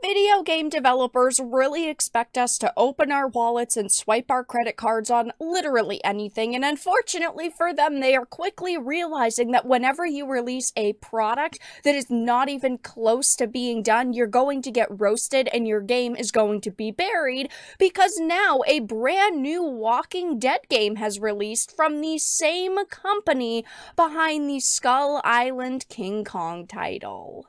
Video game developers really expect us to open our wallets and swipe our credit cards on literally anything, and unfortunately for them, they are quickly realizing that whenever you release a product that is not even close to being done, you're going to get roasted and your game is going to be buried because now a brand new Walking Dead game has released from the same company behind the Skull Island King Kong title.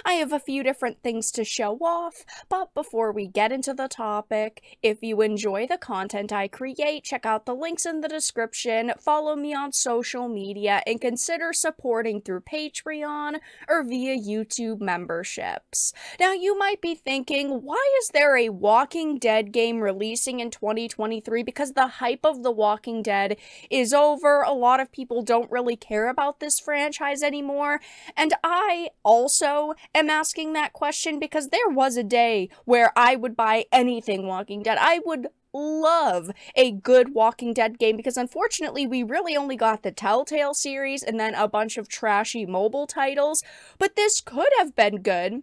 I have a few different things to show off, but before we get into the topic, if you enjoy the content I create, check out the links in the description, follow me on social media, and consider supporting through Patreon or via YouTube memberships. Now, you might be thinking, why is there a Walking Dead game releasing in 2023? Because the hype of The Walking Dead is over. A lot of people don't really care about this franchise anymore, and I also am asking that question because there was a day where I would buy anything Walking Dead. I would love a good Walking Dead game because unfortunately we really only got the Telltale series and then a bunch of trashy mobile titles, but this could have been good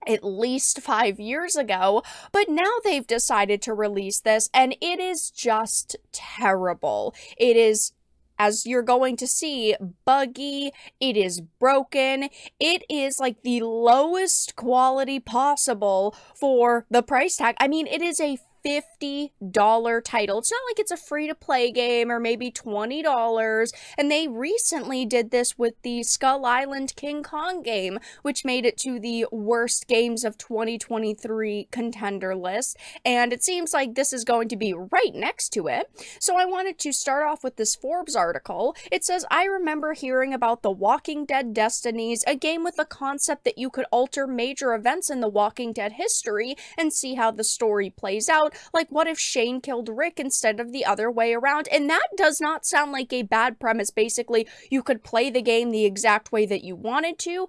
at least 5 years ago, but now they've decided to release this and it is just terrible. It is, as you're going to see, buggy, it is broken, it is like the lowest quality possible for the price tag. I mean, it is a $50 title. It's not like it's a free-to-play game or maybe $20, and they recently did this with the Skull Island King Kong game, which made it to the worst games of 2023 contender list, and it seems like this is going to be right next to it. So I wanted to start off with this Forbes article. It says, I remember hearing about The Walking Dead Destinies, a game with the concept that you could alter major events in The Walking Dead history and see how the story plays out. Like, what if Shane killed Rick instead of the other way around? And that does not sound like a bad premise. Basically, you could play the game the exact way that you wanted to,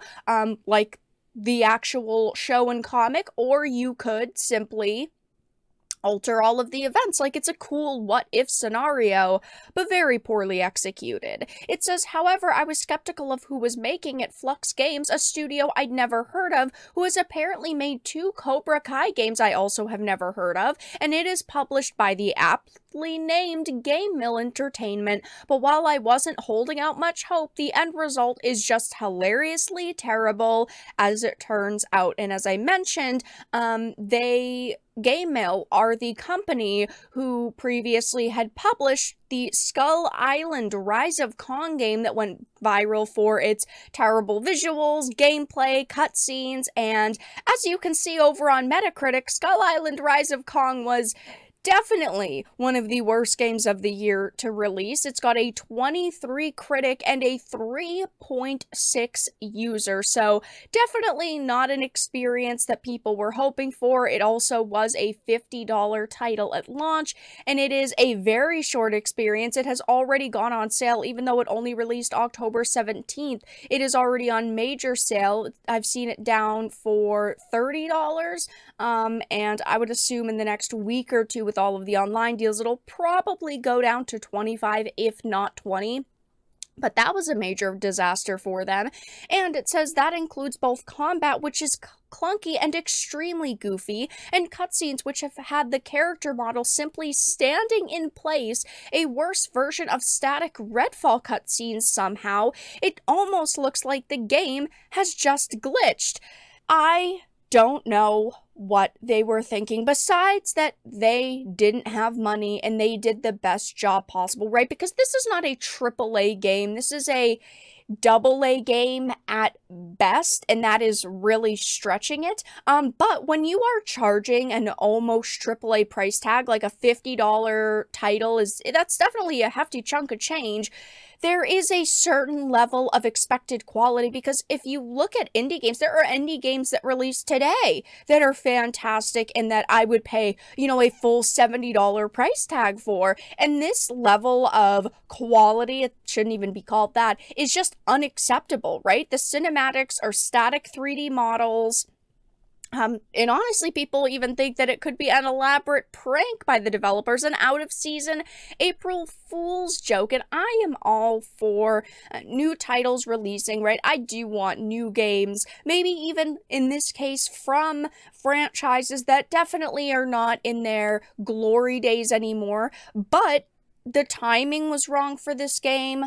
like the actual show and comic, or you could simply alter all of the events. Like, it's a cool what-if scenario, but very poorly executed. It says, however, I was skeptical of who was making it. Flux Games, a studio I'd never heard of, who has apparently made 2 Cobra Kai games I also have never heard of, and it is published by the aptly named Game Mill Entertainment. But while I wasn't holding out much hope, the end result is just hilariously terrible, as it turns out. And as I mentioned, Game Mill are the company who previously had published the Skull Island Rise of Kong game that went viral for its terrible visuals, gameplay, cutscenes, and as you can see over on Metacritic, Skull Island Rise of Kong was definitely one of the worst games of the year to release. It's got a 23 critic and a 3.6 user, so definitely not an experience that people were hoping for. It also was a $50 title at launch, and it is a very short experience. It has already gone on sale, even though it only released October 17th. It is already on major sale. I've seen it down for $30, and I would assume in the next week or two with all of the online deals, it'll probably go down to 25, if not 20. But that was a major disaster for them. And it says that includes both combat, which is clunky and extremely goofy, and cutscenes which have had the character model simply standing in place, a worse version of static Redfall cutscenes somehow. It almost looks like the game has just glitched. I don't know what they were thinking, besides that they didn't have money and they did the best job possible, right? Because this is not a AAA game. This is a AA game at best, and that is really stretching it. But when you are charging an almost AAA price tag, like a $50 title, that's definitely a hefty chunk of change. There is a certain level of expected quality, because if you look at indie games, there are indie games that release today that are fantastic and that I would pay, a full $70 price tag for. And this level of quality, it shouldn't even be called that, is just unacceptable, right? The cinematics are static 3D models. And honestly, people even think that it could be an elaborate prank by the developers, an out-of-season April Fool's joke. And I am all for new titles releasing, right? I do want new games, maybe even in this case from franchises that definitely are not in their glory days anymore. But the timing was wrong for this game.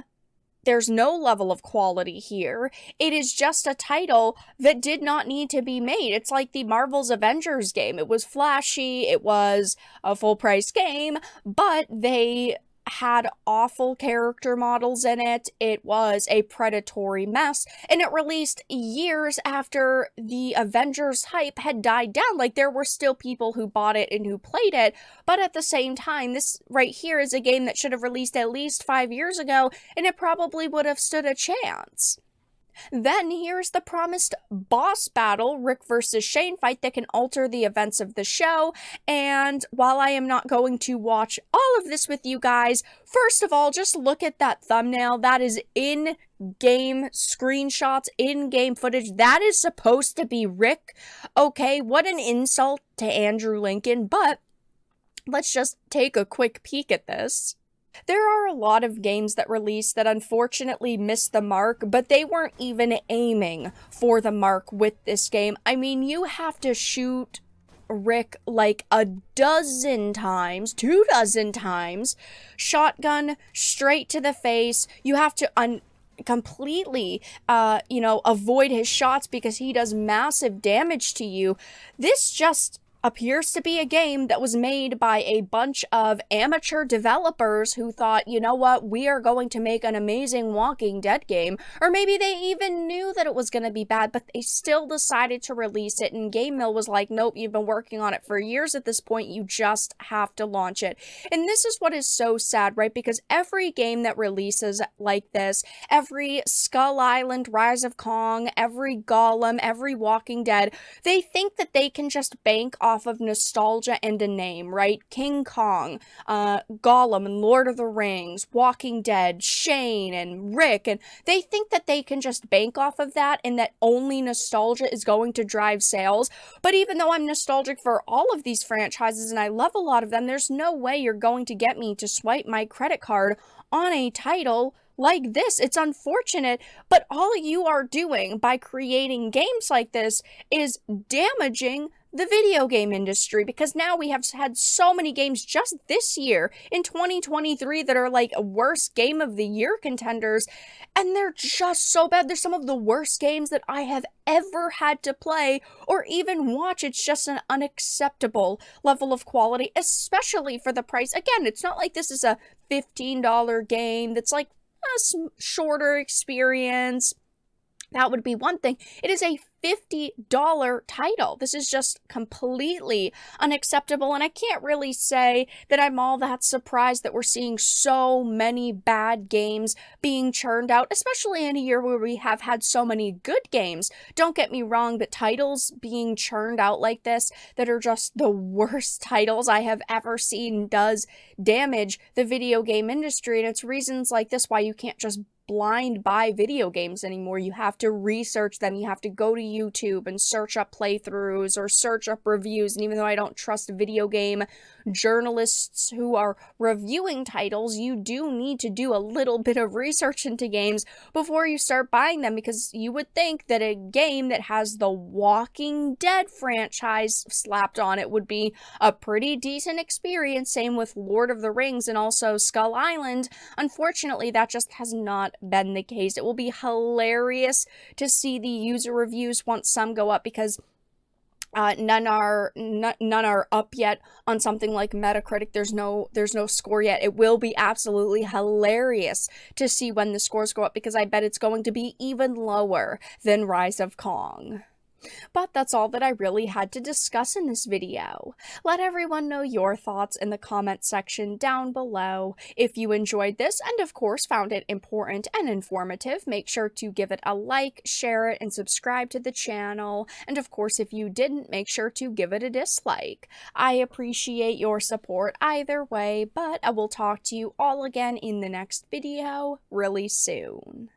There's no level of quality here. It is just a title that did not need to be made. It's like the Marvel's Avengers game. It was flashy, it was a full price game, but they had awful character models in it. It was a predatory mess, and it released years after the Avengers hype had died down. Like, there were still people who bought it and who played it, but at the same time, this right here is a game that should have released at least 5 years ago, and it probably would have stood a chance. Then here's the promised boss battle, Rick versus Shane fight that can alter the events of the show. And while I am not going to watch all of this with you guys, first of all, just look at that thumbnail. That is in-game screenshots, in-game footage. That is supposed to be Rick. Okay, what an insult to Andrew Lincoln, but let's just take a quick peek at this. There are a lot of games that release that unfortunately missed the mark, but they weren't even aiming for the mark with this game. I mean, you have to shoot Rick like a dozen times, 24 times, shotgun straight to the face. You have to completely, avoid his shots because he does massive damage to you. This just appears to be a game that was made by a bunch of amateur developers who thought, you know what, we are going to make an amazing Walking Dead game. Or maybe they even knew that it was going to be bad, but they still decided to release it, and Game Mill was like, nope, you've been working on it for years at this point, you just have to launch it. And this is what is so sad, right? Because every game that releases like this, every Skull Island, Rise of Kong, every Gollum, every Walking Dead, they think that they can just bank off of nostalgia and a name, right? King Kong, Gollum and Lord of the Rings, Walking Dead, Shane and Rick, and they think that they can just bank off of that and that only nostalgia is going to drive sales. But even though I'm nostalgic for all of these franchises and I love a lot of them, there's no way you're going to get me to swipe my credit card on a title like this. It's unfortunate, but all you are doing by creating games like this is damaging the video game industry, because now we have had so many games just this year in 2023 that are like worst game of the year contenders, and they're just so bad. They're some of the worst games that I have ever had to play or even watch. It's just an unacceptable level of quality, especially for the price. Again, it's not like this is a $15 game that's like a shorter experience. That would be one thing. It is a $50 title. This is just completely unacceptable, and I can't really say that I'm all that surprised that we're seeing so many bad games being churned out, especially in a year where we have had so many good games. Don't get me wrong, but titles being churned out like this that are just the worst titles I have ever seen does damage the video game industry, and it's reasons like this why you can't just blind buy video games anymore. You have to research them. You have to go to YouTube and search up playthroughs or search up reviews. And even though I don't trust video game journalists who are reviewing titles, you do need to do a little bit of research into games before you start buying them, because you would think that a game that has the Walking Dead franchise slapped on it would be a pretty decent experience. Same with Lord of the Rings and also Skull Island. Unfortunately, that just has not been the case. It will be hilarious to see the user reviews once some go up, because none are up yet on something like Metacritic. There's no score yet. It will be absolutely hilarious to see when the scores go up, because I bet it's going to be even lower than Rise of Kong. But that's all that I really had to discuss in this video. Let everyone know your thoughts in the comment section down below. If you enjoyed this and of course found it important and informative, make sure to give it a like, share it, and subscribe to the channel. And of course, if you didn't, make sure to give it a dislike. I appreciate your support either way, but I will talk to you all again in the next video really soon.